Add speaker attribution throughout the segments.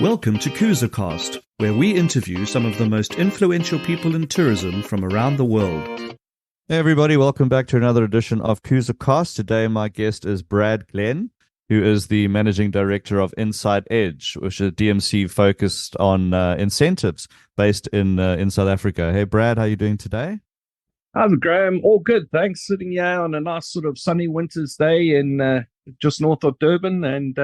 Speaker 1: Welcome to Kusa Cast, where we interview some of the most influential people in tourism from around the world. Hey everybody, welcome back to another edition of Kusa Cast. Today my guest is Brad Glenn, who is the Managing Director of Inside Edge, which is a DMC focused on incentives based in South Africa. Hey Brad, how are you doing today?
Speaker 2: How's it, Graham? All good, thanks. Sitting here on a nice sort of sunny winter's day in just north of Durban, and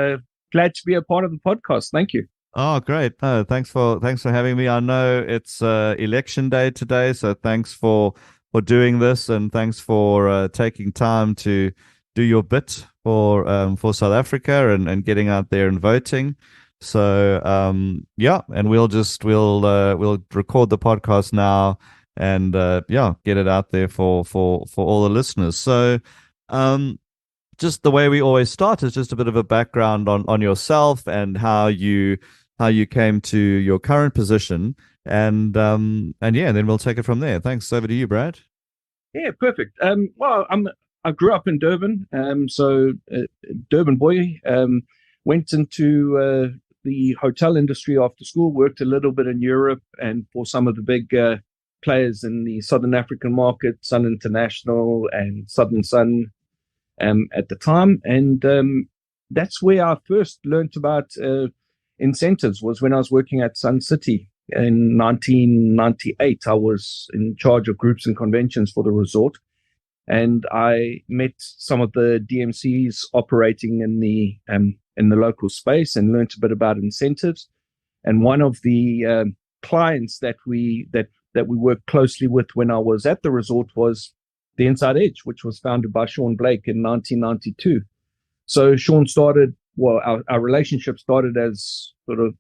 Speaker 2: glad to be a part of the podcast. Thank you.
Speaker 1: Oh, great. No, thanks for having me. I know it's election day today, so thanks for doing this, and thanks for taking time to do your bit for South Africa and getting out there and voting. So yeah, and we'll record the podcast now and get it out there for all the listeners. So just the way we always start is just a bit of a background on yourself and how you came to your current position, and then we'll take it from there. Thanks. Over to you, Brad.
Speaker 2: Yeah, perfect. Well, I grew up in Durban, so Durban boy. Went into the hotel industry after school. Worked a little bit in Europe and for some of the big players in the Southern African market, Sun International and Southern Sun, at the time, and that's where I first learned about incentives. Was when I was working at Sun City in 1998. I was in charge of groups and conventions for the resort, and I met some of the DMCs operating in the local space and learned a bit about incentives. And one of the clients that we worked closely with when I was at the resort was the Inside Edge, which was founded by Sean Blake in 1992. So Sean started. Well, our relationship started as sort of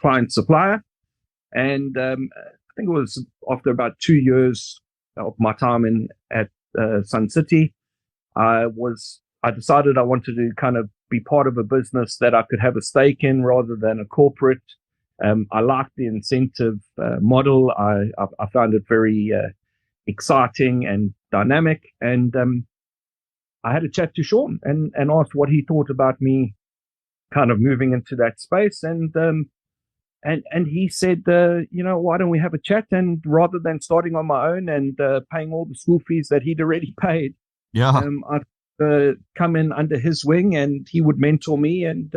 Speaker 2: client supplier, and I think it was after about 2 years of my time at Sun City, I decided I wanted to kind of be part of a business that I could have a stake in rather than a corporate. I liked the incentive model. I found it very exciting and dynamic, and I had a chat to Sean and asked what he thought about me kind of moving into that space. And he said, why don't we have a chat? And rather than starting on my own and paying all the school fees that he'd already paid, I'd come in under his wing and he would mentor me. And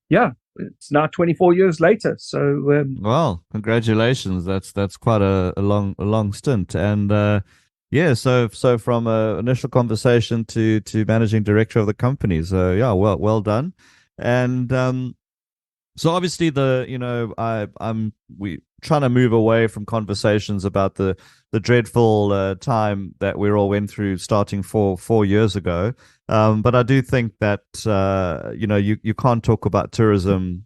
Speaker 2: it's now 24 years later. So,
Speaker 1: well, congratulations. That's quite a long stint. And, yeah, so from initial conversation to managing director of the company. So yeah, well done. And so obviously we trying to move away from conversations about the dreadful time that we all went through starting 4 years ago. But I do think that you can't talk about tourism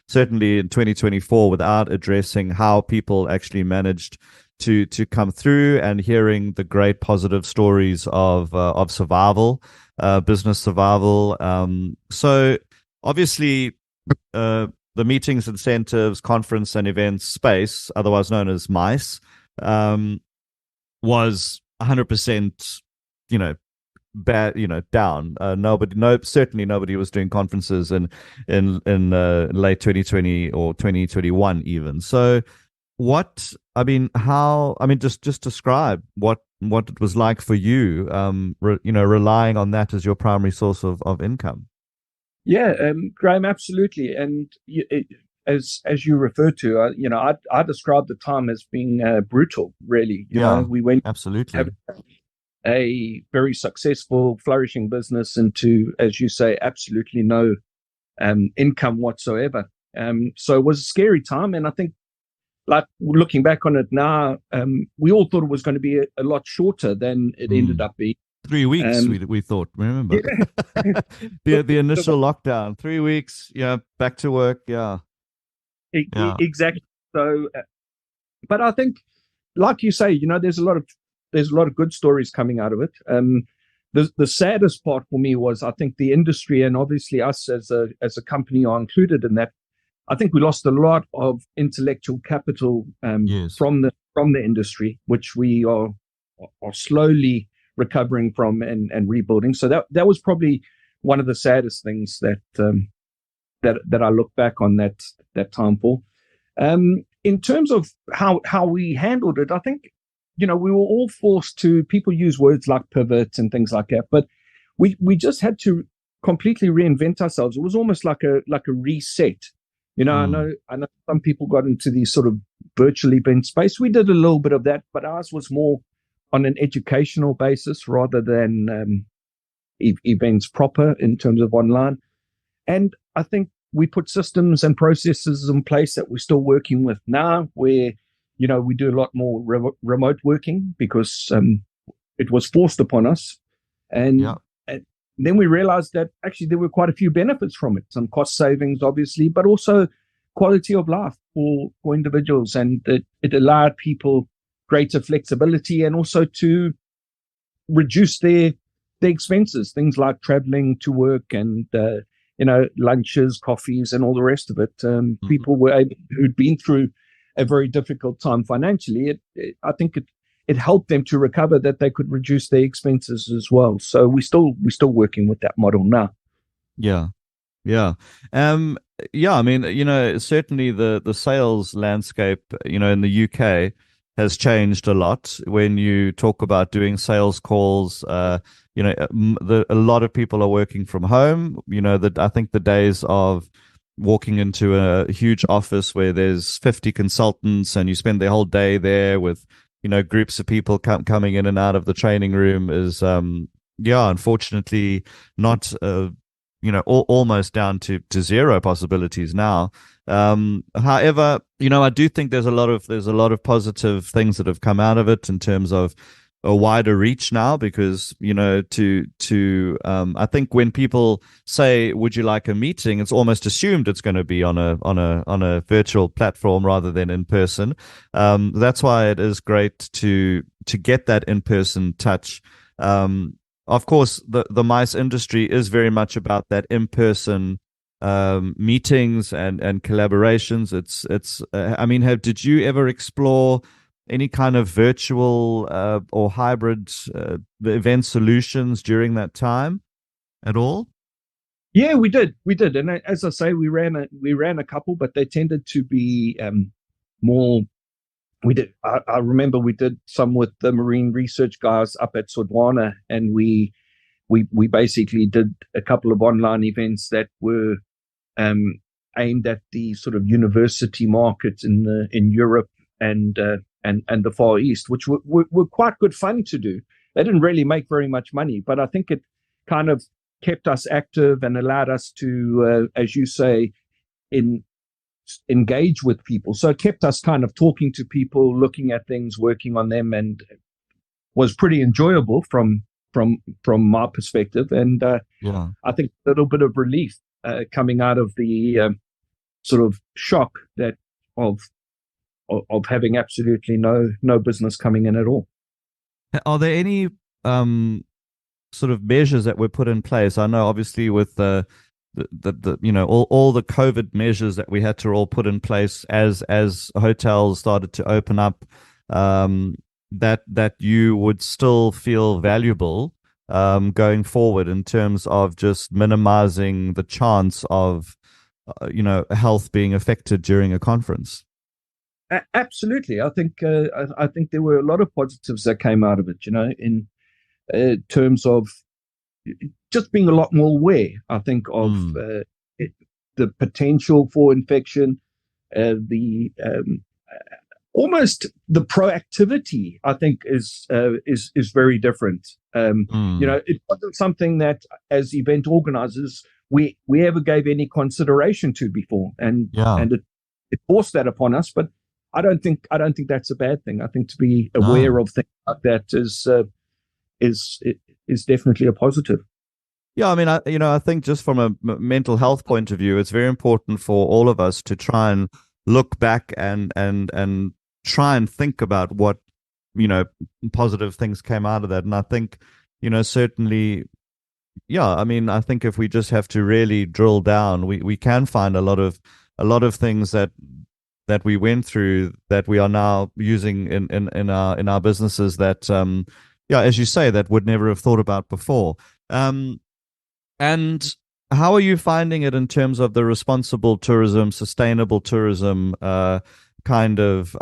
Speaker 1: certainly in 2024 without addressing how people actually managed to come through and hearing the great positive stories of survival, business survival. So obviously, the meetings, incentives, conference and events space, otherwise known as MICE, was 100%, bad, down. Certainly nobody was doing conferences in late 2020 or 2021 even. So just describe what it was like for you, relying on that as your primary source of income.
Speaker 2: Yeah, Graham, absolutely. And as you referred to, I described the time as being brutal, really. We went
Speaker 1: absolutely
Speaker 2: a very successful, flourishing business into, as you say, absolutely no income whatsoever. So it was a scary time. And I think, like looking back on it now, we all thought it was going to be a lot shorter than it ended up being.
Speaker 1: 3 weeks, we thought. Remember, the initial lockdown, 3 weeks. Yeah, back to work. Yeah,
Speaker 2: exactly. So, but I think, like you say, there's a lot of good stories coming out of it. The saddest part for me was, I think, the industry, and obviously us as a company are included in that. I think we lost a lot of intellectual capital from the industry, which we are slowly recovering from and rebuilding. So that was probably one of the saddest things that that I look back on that time for. In terms of how we handled it, I think, we were all forced to. People use words like pivot and things like that, but we just had to completely reinvent ourselves. It was almost like a reset. I know some people got into the sort of virtual event space. We did a little bit of that, but ours was more on an educational basis rather than events proper in terms of online. And I think we put systems and processes in place that we're still working with now, where we do a lot more remote working because it was forced upon us, and then we realized that actually there were quite a few benefits from it, some cost savings, obviously, but also quality of life for individuals. And it allowed people greater flexibility and also to reduce their expenses, things like traveling to work and, lunches, coffees, and all the rest of it. People were able, who'd been through a very difficult time financially. I think it helped them to recover, that they could reduce their expenses as well. So we're still working with that model now.
Speaker 1: Yeah. Yeah. I mean, certainly the sales landscape, in the UK has changed a lot. When you talk about doing sales calls, a lot of people are working from home. I think the days of walking into a huge office where there's 50 consultants and you spend the whole day there with groups of people coming in and out of the training room is, unfortunately not, almost down to zero possibilities now. However, I do think there's a lot of positive things that have come out of it in terms of a wider reach now, because I think when people say, would you like a meeting, it's almost assumed it's going to be on a virtual platform rather than in person. That's why it is great to get that in-person touch. Of course, the mice industry is very much about that in-person meetings and collaborations. Did you ever explore any kind of virtual or hybrid event solutions during that time at all?
Speaker 2: Yeah, we did. And as I say, we ran a couple, but they tended to be more. We did. I remember we did some with the marine research guys up at Sodwana, and we basically did a couple of online events that were aimed at the sort of university market in Europe and the Far East, which were quite good fun to do. They didn't really make very much money, but I think it kind of kept us active and allowed us to, as you say, engage with people. So it kept us kind of talking to people, looking at things, working on them, and was pretty enjoyable from my perspective. And I think a little bit of relief coming out of the sort of shock that of having absolutely no business coming in at all.
Speaker 1: Are there any sort of measures that were put in place? I know obviously with the all the COVID measures that we had to all put in place as hotels started to open up, that you would still feel valuable going forward in terms of just minimizing the chance of health being affected during a conference.
Speaker 2: Absolutely. I think there were a lot of positives that came out of it, in terms of just being a lot more aware, I think, of the potential for infection, the almost the proactivity, I think, is very different. It wasn't something that, as event organizers, we ever gave any consideration to before, and it forced that upon us. But I don't think that's a bad thing. I think to be aware of things like that is definitely a positive.
Speaker 1: Yeah, I mean, I think just from a mental health point of view, it's very important for all of us to try and look back and try and think about what positive things came out of that. And I think certainly, I mean, I think if we just have to really drill down, we can find a lot of things that we went through that we are now using in our businesses that as you say, that would never have thought about before. And How are you finding it in terms of the responsible tourism, sustainable tourism kind of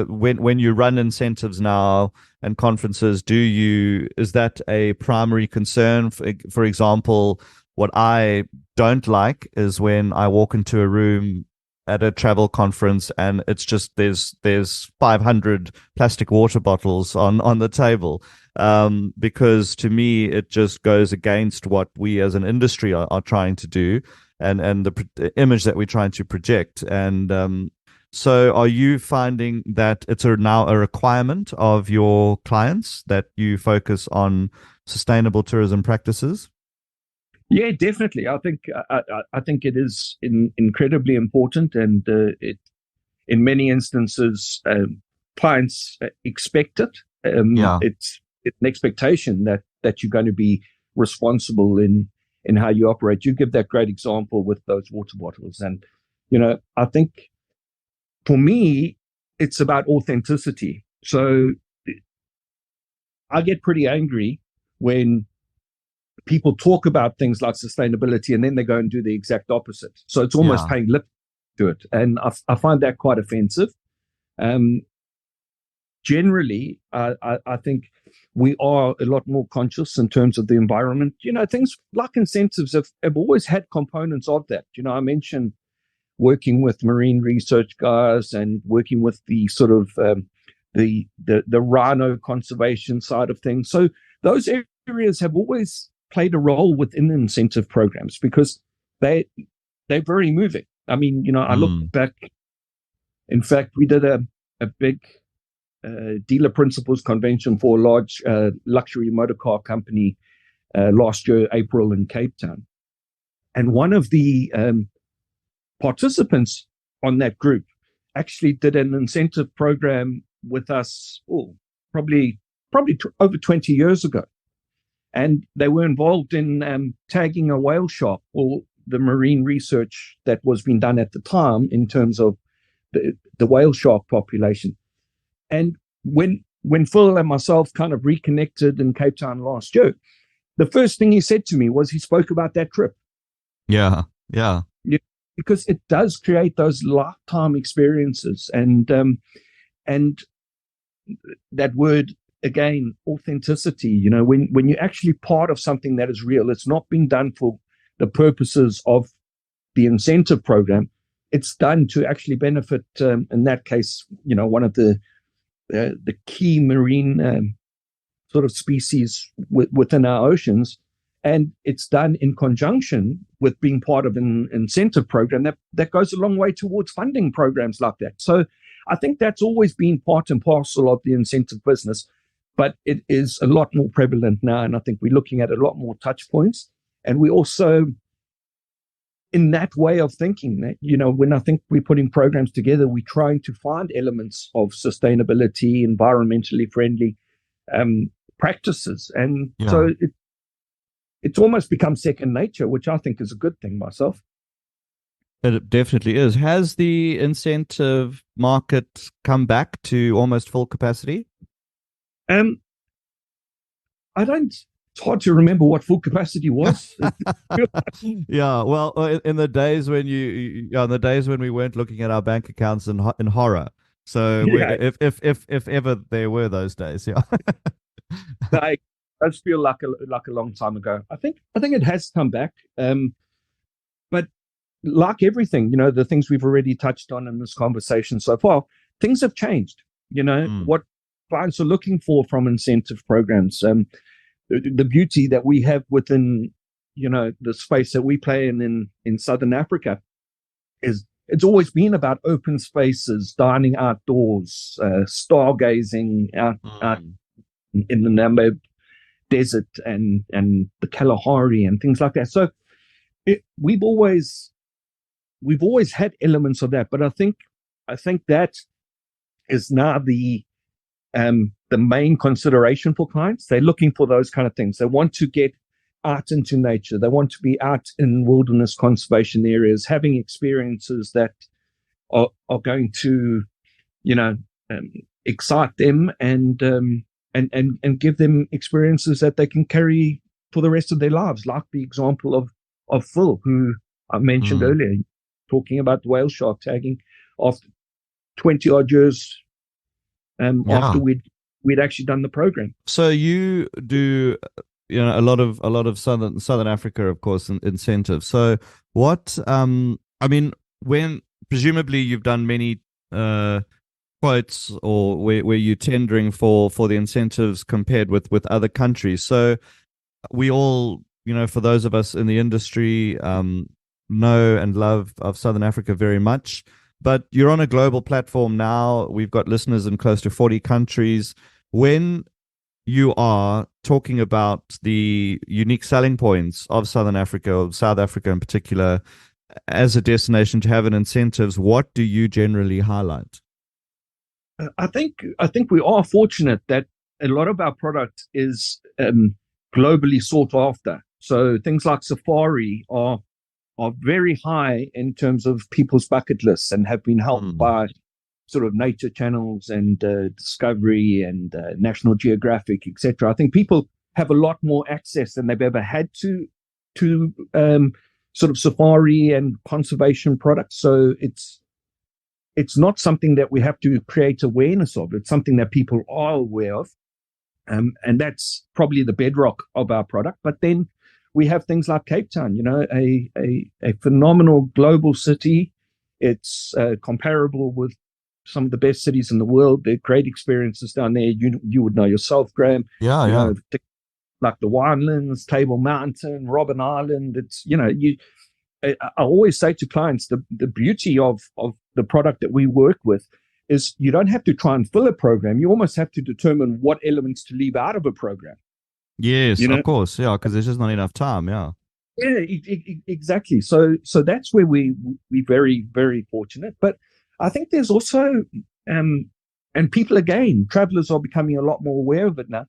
Speaker 1: when you run incentives now and conferences, is that a primary concern? For example, what I don't like is when I walk into a room at a travel conference and it's just there's 500 plastic water bottles on the table, because to me it just goes against what we as an industry are trying to do, and the image that we're trying to project. And so are you finding that it's now a requirement of your clients that you focus on sustainable tourism practices?
Speaker 2: Yeah, definitely. I think it is incredibly important, and it in many instances clients expect it.
Speaker 1: Yeah.
Speaker 2: It's an expectation that you're going to be responsible in how you operate. You give that great example with those water bottles, and I think for me it's about authenticity. So I get pretty angry when people talk about things like sustainability and then they go and do the exact opposite. So it's almost
Speaker 1: Yeah.
Speaker 2: paying lip to it. And I find that quite offensive. Um, Generally, I think we are a lot more conscious in terms of the environment. Things like incentives have always had components of that. I mentioned working with marine research guys and working with the sort of the rhino conservation side of things. So those areas have always played a role within incentive programs because they're very moving. I mean, I look
Speaker 1: Mm.
Speaker 2: back. In fact, we did a big dealer principals convention for a large luxury motor car company last year, April, in Cape Town. And one of the participants on that group actually did an incentive program with us, probably over 20 years ago. And they were involved in tagging a whale shark, or the marine research that was being done at the time in terms of the whale shark population. And when Phil and myself kind of reconnected in Cape Town last year, the first thing he said to me was he spoke about that trip.
Speaker 1: Yeah. Yeah.
Speaker 2: Because it does create those lifetime experiences, and that word again, authenticity. When you're actually part of something that is real, it's not being done for the purposes of the incentive program. It's done to actually benefit, in that case, one of the key marine sort of species within our oceans. And it's done in conjunction with being part of an incentive program that goes a long way towards funding programs like that. So I think that's always been part and parcel of the incentive business, but it is a lot more prevalent now. And I think we're looking at a lot more touch points. And we also, in that way of thinking, that, when I think we're putting programs together, we're trying to find elements of sustainability, environmentally friendly practices. And
Speaker 1: Yeah.
Speaker 2: so it's almost become second nature, which I think is a good thing myself.
Speaker 1: It definitely is. Has the incentive market come back to almost full capacity?
Speaker 2: Um, I don't. It's hard to remember what full capacity was.
Speaker 1: Yeah, well, in the days when in the days when we weren't looking at our bank accounts in horror. So
Speaker 2: Yeah,
Speaker 1: if ever there were those days, yeah.
Speaker 2: I does feel like a long time ago. I think it has come back. But like everything, the things we've already touched on in this conversation so far, things have changed.
Speaker 1: Mm.
Speaker 2: What clients are looking for from incentive programs. The beauty that we have within, the space that we play in Southern Africa is it's always been about open spaces, dining outdoors, stargazing out
Speaker 1: Mm.
Speaker 2: in the Namib Desert and the Kalahari and things like that. So it, we've always had elements of that, but I think that is now the main consideration for clients. They're looking for those kind of things. They want to get out into nature. They want to be out in wilderness conservation areas, having experiences that are going to, you know, excite them and give them experiences that they can carry for the rest of their lives, like the example of of Phil, who I mentioned earlier, talking about the whale shark tagging after 20 odd years after we'd actually done the program.
Speaker 1: So you do, a lot of Southern Africa, of course, incentives. So what? When presumably you've done many quotes or where you're tendering for the incentives compared with other countries. So we all, for those of us in the industry, know and love of Southern Africa very much. But you're on a global platform now. We've got listeners in close to 40 countries. When you are talking about the unique selling points of Southern Africa, or South Africa in particular, as a destination to have an incentives, what do you generally highlight?
Speaker 2: I think we are fortunate that a lot of our product is globally sought after. So things like safari are very high in terms of people's bucket lists and have been helped by sort of nature channels and Discovery and National Geographic, etc. I think people have a lot more access than they've ever had to sort of safari and conservation products. So it's not something that we have to create awareness of. It's something that people are aware of. And that's probably the bedrock of our product. But then we have things like Cape Town, a phenomenal global city. It's comparable with some of the best cities in the world. There are great experiences down there. You would know yourself, Graeme.
Speaker 1: Yeah.
Speaker 2: Like the Winelands, Table Mountain, Robben Island. It's, I always say to clients, the beauty of the product that we work with is you don't have to try and fill a program. You almost have to determine what elements to leave out of a program.
Speaker 1: Yes, of course. Yeah, because there's just not enough time. Yeah.
Speaker 2: Yeah, exactly. So that's where we're very, very fortunate. But I think there's also, and people, again, travelers are becoming a lot more aware of it now.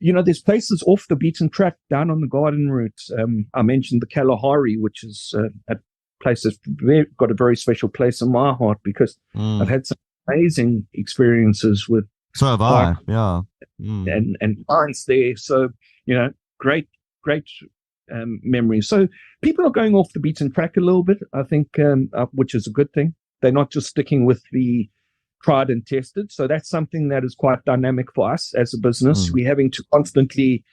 Speaker 2: There's places off the beaten track down on the garden route. I mentioned the Kalahari, which is a place that's got a very special place in my heart because I've had some amazing experiences with.
Speaker 1: So have I, yeah.
Speaker 2: And clients there. So, great memories. So people are going off the beaten track a little bit, I think, which is a good thing. They're not just sticking with the tried and tested. So that's something that is quite dynamic for us as a business. We're having to constantly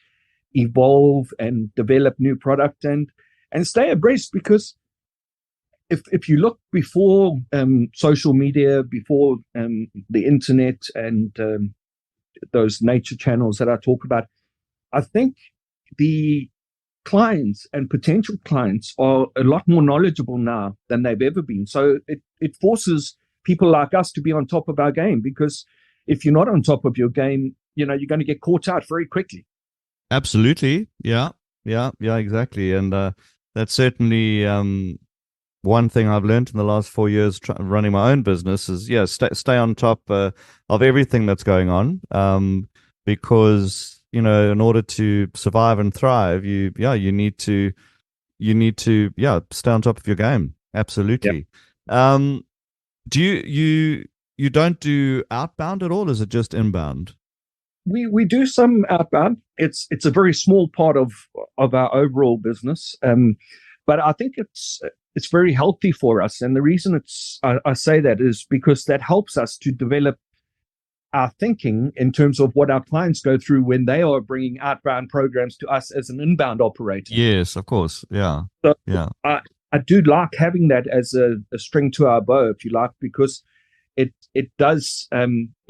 Speaker 2: evolve and develop new product and stay abreast, because if you look before social media, before the internet and those nature channels that I talk about, I think the clients and potential clients are a lot more knowledgeable now than they've ever been. So it forces people like us to be on top of our game, because if you're not on top of your game, you're going to get caught out very quickly.
Speaker 1: Absolutely. Yeah, exactly. And that's certainly one thing I've learned in the last 4 years running my own business is, stay on top of everything that's going on, because in order to survive and thrive, you need to stay on top of your game. Absolutely. Yep. Do you don't do outbound at all? Is it just inbound?
Speaker 2: We do some outbound. It's a very small part of our overall business, but I think it's very healthy for us. And the reason I say that is because that helps us to develop our thinking in terms of what our clients go through when they are bringing outbound programs to us as an inbound operator.
Speaker 1: Yes, of course. Yeah.
Speaker 2: So yeah. I do like having that as a string to our bow, if you like, because it does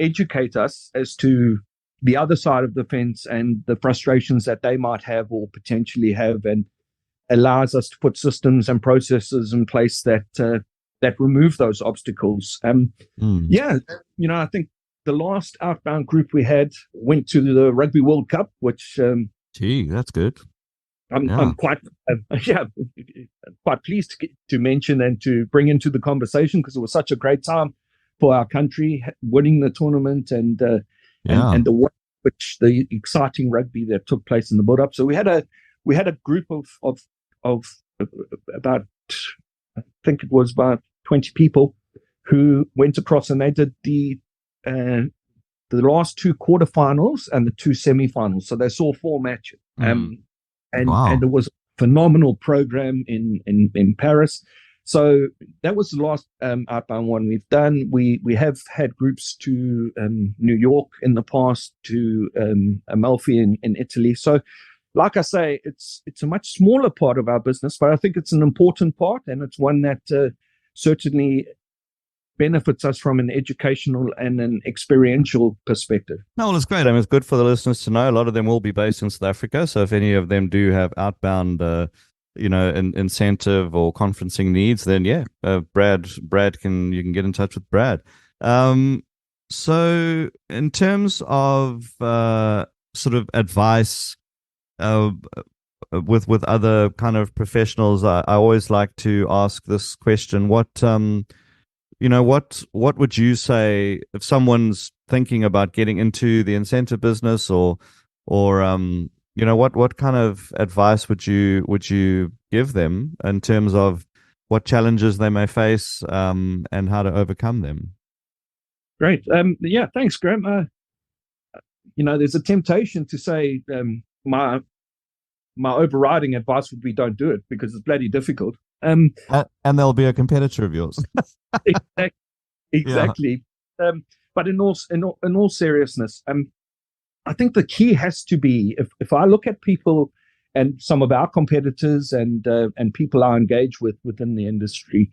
Speaker 2: educate us as to the other side of the fence and the frustrations that they might have or potentially have, and allows us to put systems and processes in place that remove those obstacles. Yeah, I think the last outbound group we had went to the Rugby World Cup, which
Speaker 1: that's good.
Speaker 2: I'm quite pleased to mention and to bring into the conversation, because it was such a great time for our country winning the tournament and the exciting rugby that took place in the build up. So we had a group of about, I think it was about 20 people who went across, and they did the last two quarterfinals and the two semifinals. So they saw 4 matches. And it was phenomenal program in Paris. So that was the last outbound one we've done. We have had groups to New York in the past, to Amalfi in Italy. So, like I say, it's a much smaller part of our business, but I think it's an important part, and it's one that certainly benefits us from an educational and an experiential perspective.
Speaker 1: No, well, it's great. I mean, it's good for the listeners to know. A lot of them will be based in South Africa. So if any of them do have outbound, incentive or conferencing needs, then Brad you can get in touch with Brad. So in terms of sort of advice with other kind of professionals, I always like to ask this question: what would you say if someone's thinking about getting into the incentive business, or what kind of advice would you give them in terms of what challenges they may face and how to overcome them?
Speaker 2: Great. Thanks, Graeme. There's a temptation to say my overriding advice would be don't do it because it's bloody difficult.
Speaker 1: And there'll be a competitor of yours.
Speaker 2: Exactly. Yeah. But in all seriousness, I think the key has to be, if I look at people and some of our competitors and people I engage with within the industry,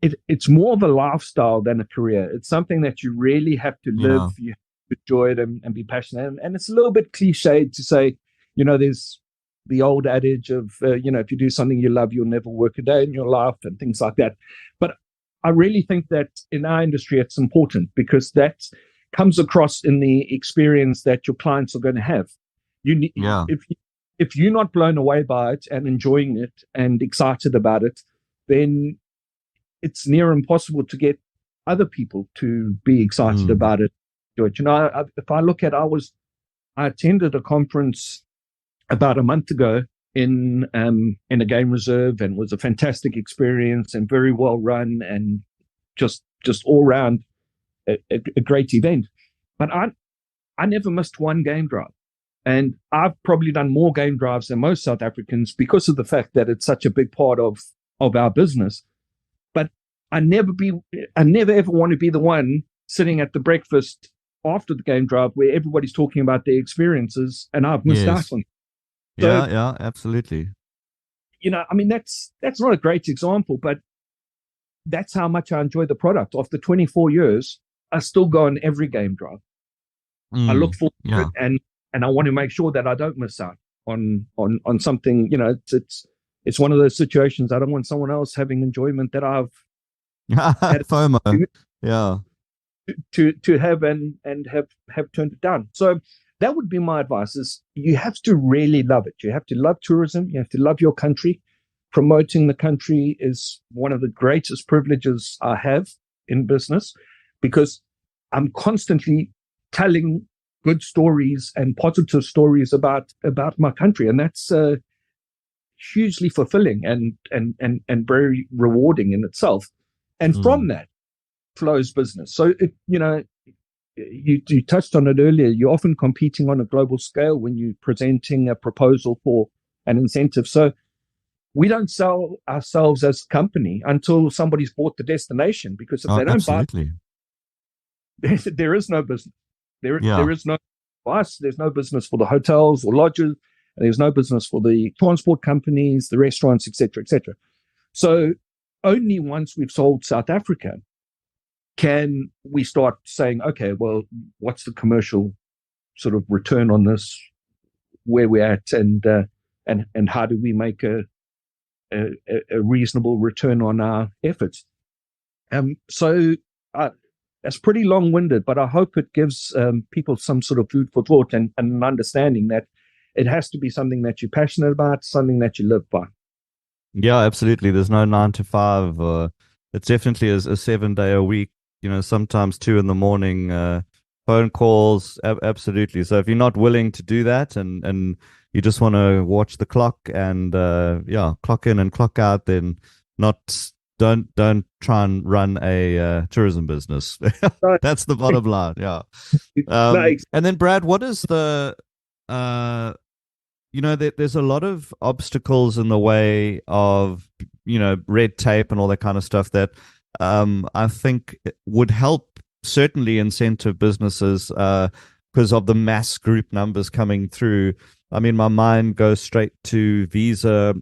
Speaker 2: it's more of a lifestyle than a career. It's something that you really have to live. You have to enjoy it and be passionate. And it's a little bit cliched to say, there's the old adage of, if you do something you love, you'll never work a day in your life and things like that. But I really think that in our industry, it's important because that comes across in the experience that your clients are going to have. If you're not blown away by it and enjoying it and excited about it, then it's near impossible to get other people to be excited about it. If I look at, I attended a conference about a month ago in a game reserve, and it was a fantastic experience and very well run and just all round a great event. But I never missed one game drive. And I've probably done more game drives than most South Africans because of the fact that it's such a big part of our business. But I never ever want to be the one sitting at the breakfast after the game drive where everybody's talking about their experiences and I've missed out on. So,
Speaker 1: yeah, absolutely.
Speaker 2: That's not a great example, but that's how much I enjoy the product. After 24 years, I still go on every game drive. I look forward to it, and I want to make sure that I don't miss out on something. It's one of those situations. I don't want someone else having enjoyment that I've
Speaker 1: had FOMO.
Speaker 2: To have and have turned it down. So that would be my advice: is you have to really love it. You have to love tourism. You have to love your country. Promoting the country is one of the greatest privileges I have in business because I'm constantly telling good stories and positive stories about my country, and that's hugely fulfilling and very rewarding in itself. And from that flows business. So you touched on it earlier. You're often competing on a global scale when you're presenting a proposal for an incentive. So we don't sell ourselves as a company until somebody's bought the destination, because if they don't buy, there is no business. There is no us. There's no business for the hotels or lodges. There's no business for the transport companies, the restaurants, etc., etc. So only once we've sold South Africa can we start saying, okay, well, what's the commercial sort of return on this, where we're at, and how do we make a reasonable return on our efforts? So that's pretty long-winded, but I hope it gives people some sort of food for thought and an understanding that it has to be something that you're passionate about, something that you live by.
Speaker 1: Yeah, absolutely. There's no 9 to 5. It's definitely a 7-day a week. Sometimes 2 a.m, phone calls. Absolutely. So if you're not willing to do that, and you just want to watch the clock and clock in and clock out, then don't try and run a tourism business. That's the bottom line. Yeah. And then Brad, what is the there's a lot of obstacles in the way of, red tape and all that kind of stuff that I think it would help certainly incentive businesses because of the mass group numbers coming through. I mean, my mind goes straight to visa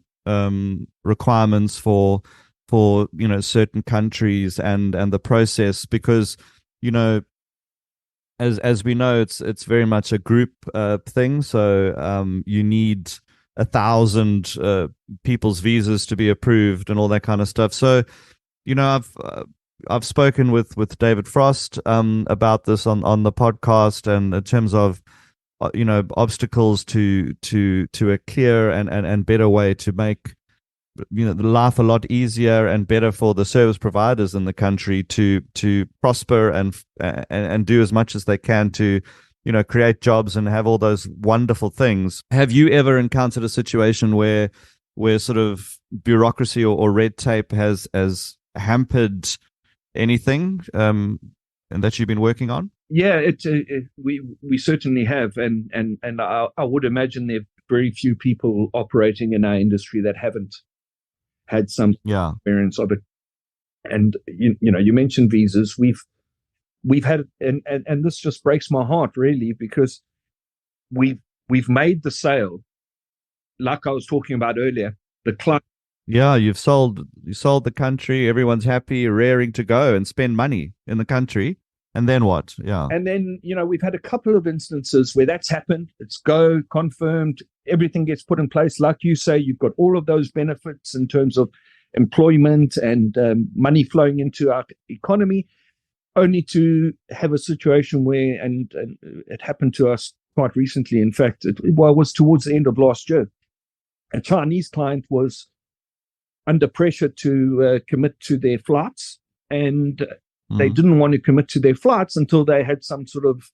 Speaker 1: requirements for certain countries and the process because you know as we know, it's very much a group thing. So you need 1,000 people's visas to be approved and all that kind of stuff. So I've spoken with David Frost about this on the podcast, and in terms of obstacles to a clear and better way to make the life a lot easier and better for the service providers in the country to prosper and do as much as they can to create jobs and have all those wonderful things. Have you ever encountered a situation where sort of bureaucracy or red tape has hampered anything and that you've been working on?
Speaker 2: Yeah, we certainly have, and I would imagine there are very few people operating in our industry that haven't had some experience of it. And you mentioned visas. We've had, and this just breaks my heart really, because we've made the sale, like I was talking about earlier. The client.
Speaker 1: Yeah, you sold the country. Everyone's happy, raring to go and spend money in the country. And then what? Yeah.
Speaker 2: And then, we've had a couple of instances where that's happened. It's go, confirmed, everything gets put in place. Like you say, you've got all of those benefits in terms of employment and money flowing into our economy, only to have a situation where, and it happened to us quite recently. In fact, it was towards the end of last year. A Chinese client was under pressure to commit to their flights, and they didn't want to commit to their flights until they had some sort of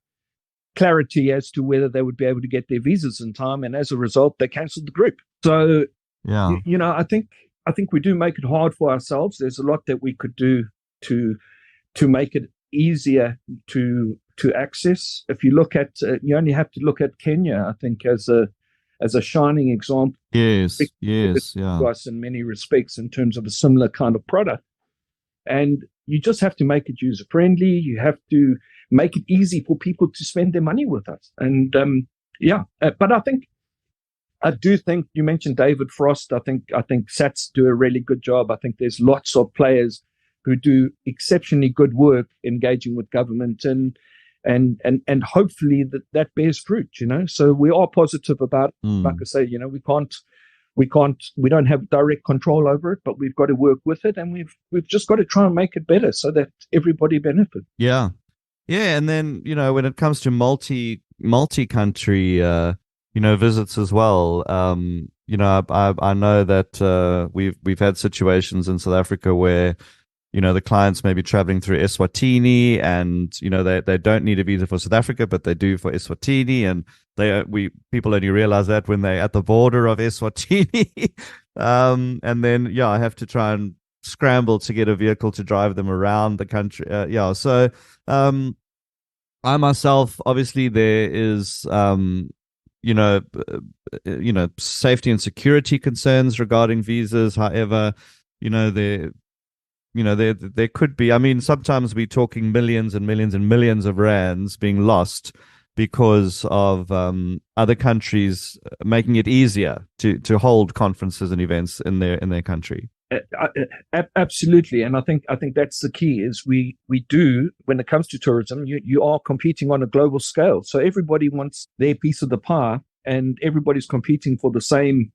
Speaker 2: clarity as to whether they would be able to get their visas in time. And as a result, they cancelled the group. So, I think we do make it hard for ourselves. There's a lot that we could do to make it easier to access. If you look at, you only have to look at Kenya, I think, as a shining example.
Speaker 1: Yes,
Speaker 2: to us in many respects in terms of a similar kind of product. And you just have to make it user friendly. You have to make it easy for people to spend their money with us. And but I do think you mentioned David Frost. I think SATs do a really good job. I think there's lots of players who do exceptionally good work engaging with government, and hopefully that bears fruit. So we are positive about it. Like I say, we don't have direct control over it, but we've got to work with it, and we've just got to try and make it better so that everybody benefits.
Speaker 1: Yeah. And then when it comes to multi-country visits as well, I know that we've had situations in South Africa where the clients may be traveling through Eswatini, and they don't need a visa for South Africa, but they do for Eswatini, and people only realize that when they're at the border of Eswatini. And then I have to try and scramble to get a vehicle to drive them around the country. So I myself, obviously, there is safety and security concerns regarding visas. However, there could be, I mean, sometimes we're talking millions and millions and millions of rands being lost because of other countries making it easier to hold conferences and events in their country.
Speaker 2: Absolutely. And I think that's the key is we do, when it comes to tourism, you are competing on a global scale. So everybody wants their piece of the pie, and everybody's competing for the same,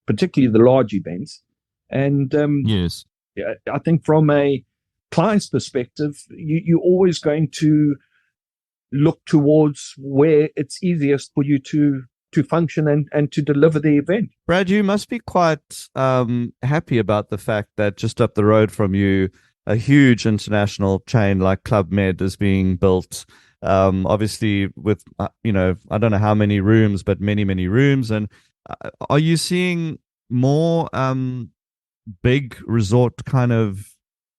Speaker 2: particularly the large events. And
Speaker 1: yes.
Speaker 2: I think from a client's perspective, you're always going to look towards where it's easiest for you to function and to deliver the event.
Speaker 1: Brad, you must be quite happy about the fact that just up the road from you, a huge international chain like Club Med is being built. Obviously with, I don't know how many rooms, but many, many rooms. And are you seeing more big resort kind of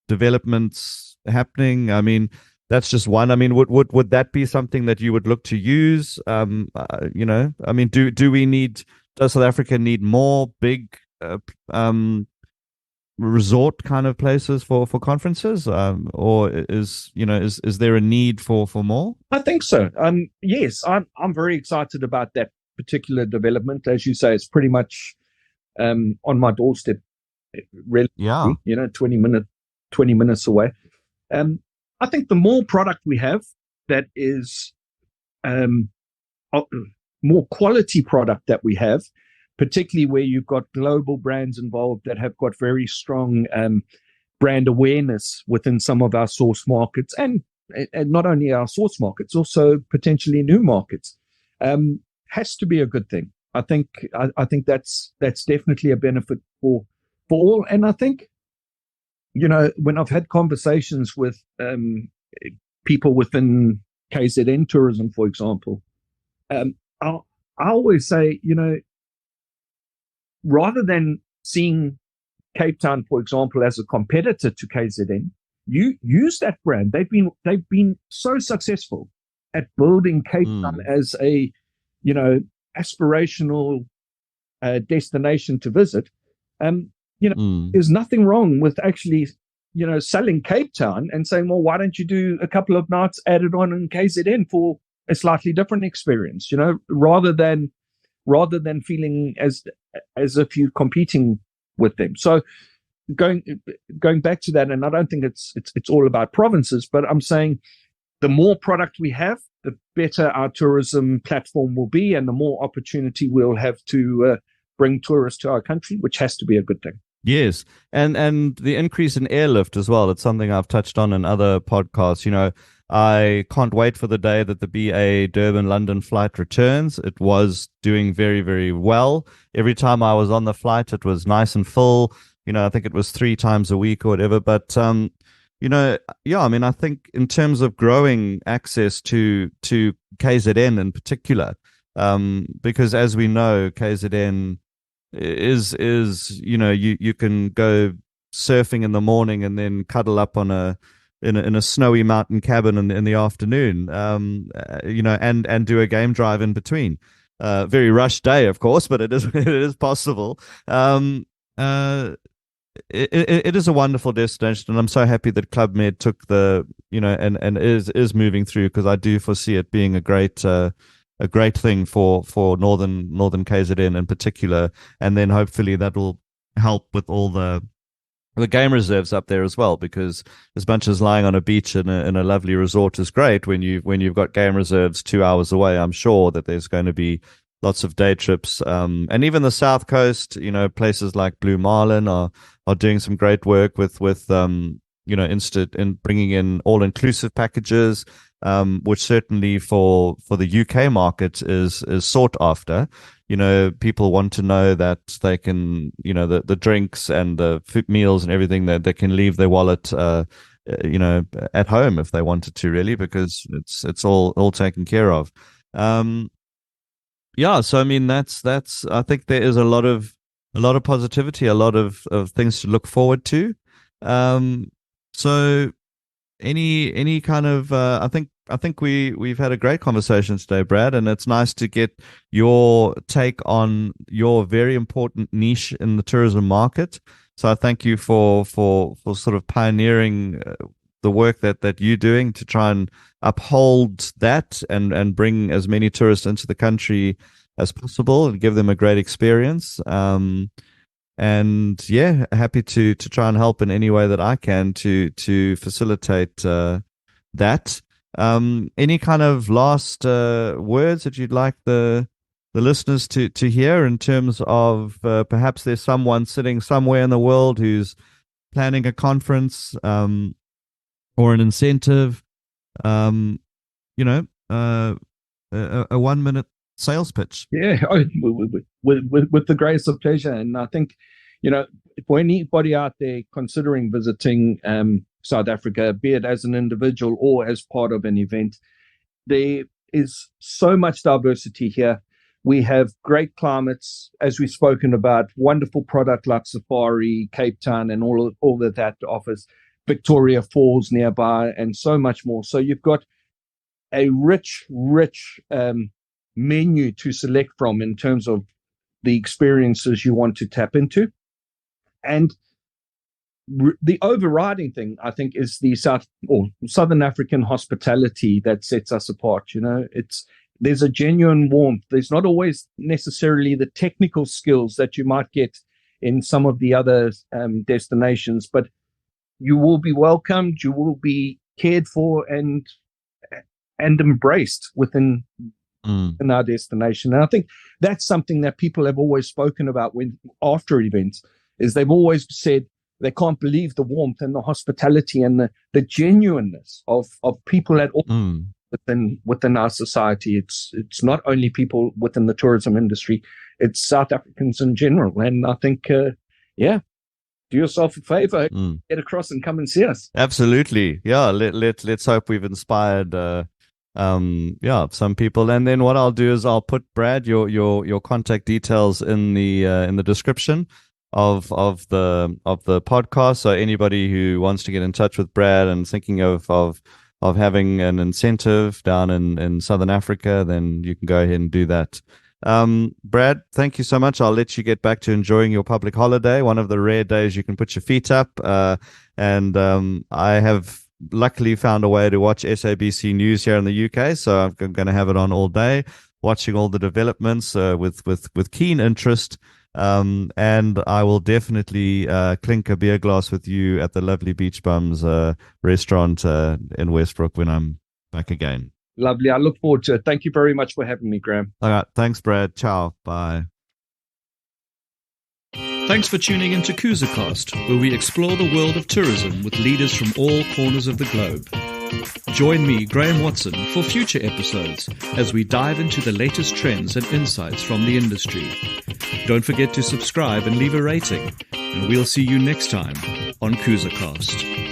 Speaker 1: developments happening? I mean, that's just one. I mean, would that be something that you would look to use? I mean, do we need does South Africa need more big resort kind of places for conferences, or is there a need for more?
Speaker 2: I think so. Yes, I'm very excited about that particular development. As you say, it's pretty much on my doorstep, really.
Speaker 1: Yeah.
Speaker 2: 20 minutes away. I think the more product we have that is more quality product that we have, particularly where you've got global brands involved that have got very strong brand awareness within some of our source markets, and not only our source markets, also potentially new markets, has to be a good thing. I think that's definitely a benefit for all. And I think, when I've had conversations with people within KZN tourism, for example, I always say, rather than seeing Cape Town, for example, as a competitor to KZN, you use that brand. They've been so successful at building Cape Town as a, aspirational destination to visit. There's nothing wrong with actually, selling Cape Town and saying, well, why don't you do a couple of nights added on in KZN for a slightly different experience, rather than feeling as if you're competing with them. So going back to that, and I don't think it's all about provinces, but I'm saying the more product we have, the better our tourism platform will be, and the more opportunity we'll have to bring tourists to our country, which has to be a good thing.
Speaker 1: Yes, and the increase in airlift as well. It's something I've touched on in other podcasts. I can't wait for the day that the BA Durban-London flight returns. It was doing very, very well. Every time I was on the flight, it was nice and full. I think it was 3 times a week or whatever. But, I think in terms of growing access to KZN in particular, because as we know, KZN is you can go surfing in the morning and then cuddle up on in a snowy mountain cabin in the afternoon, and do a game drive in between. Very rushed day, of course, but it is possible. It is a wonderful destination, and I'm so happy that Club Med took and is moving through, because I do foresee it being a great thing for northern KZN in particular, and then hopefully that will help with all the game reserves up there as well, because as much as lying on a beach in a lovely resort is great, when you've got game reserves 2 hours away, I'm sure that there's going to be lots of day trips, and even the South Coast, places like Blue Marlin are doing some great work with in bringing in all-inclusive packages, which certainly for the UK market is sought after. People want to know that they can, the drinks and the food meals and everything, that they can leave their wallet, at home if they wanted to, really, because it's all taken care of. So I mean, that's I think there is a lot of positivity, a lot of things to look forward to. So any kind of I think we've had a great conversation today, Brad, and it's nice to get your take on your very important niche in the tourism market. So I thank you for sort of pioneering the work that you're doing to try and uphold that and bring as many tourists into the country as possible and give them a great experience. And yeah, happy to try and help in any way that I can to facilitate that. Any kind of last words that you'd like the listeners to hear, in terms of perhaps there's someone sitting somewhere in the world who's planning a conference or an incentive, a 1-minute sales pitch?
Speaker 2: Yeah, with the greatest of pleasure. And I think, for anybody out there considering visiting South Africa, be it as an individual or as part of an event, there is so much diversity here. We have great climates, as we've spoken about, wonderful product like Safari, Cape Town, and all that offers, Victoria Falls nearby, and so much more. So you've got a rich menu to select from in terms of the experiences you want to tap into. And the overriding thing, I think, is the Southern African hospitality that sets us apart. There's a genuine warmth. There's not always necessarily the technical skills that you might get in some of the other destinations, but you will be welcomed, you will be cared for and embraced within our destination. And I think that's something that people have always spoken about after events, is they've always said they can't believe the warmth and the hospitality and the genuineness of people at all within our society. It's not only people within the tourism industry, it's South Africans in general. And I think, do yourself a favor, get across and come and see us.
Speaker 1: Absolutely. Yeah. Let's hope we've inspired, some people. And then what I'll do is I'll put, Brad, your contact details in the description of the podcast. So anybody who wants to get in touch with Brad and thinking of having an incentive down in Southern Africa, then you can go ahead and do that. Brad, thank you so much. I'll let you get back to enjoying your public holiday, one of the rare days you can put your feet up. And I have luckily found a way to watch SABC News here in the UK, so I'm going to have it on all day, watching all the developments with keen interest. And I will definitely clink a beer glass with you at the lovely Beach Bums restaurant in Westbrook when I'm back again.
Speaker 2: Lovely. I look forward to it. Thank you very much for having me, Graeme.
Speaker 1: All right. Thanks, Brad. Ciao. Bye.
Speaker 3: Thanks for tuning into Kusa Cast, where we explore the world of tourism with leaders from all corners of the globe. Join me, Graeme Watson, for future episodes as we dive into the latest trends and insights from the industry. Don't forget to subscribe and leave a rating, and we'll see you next time on Kusa Cast.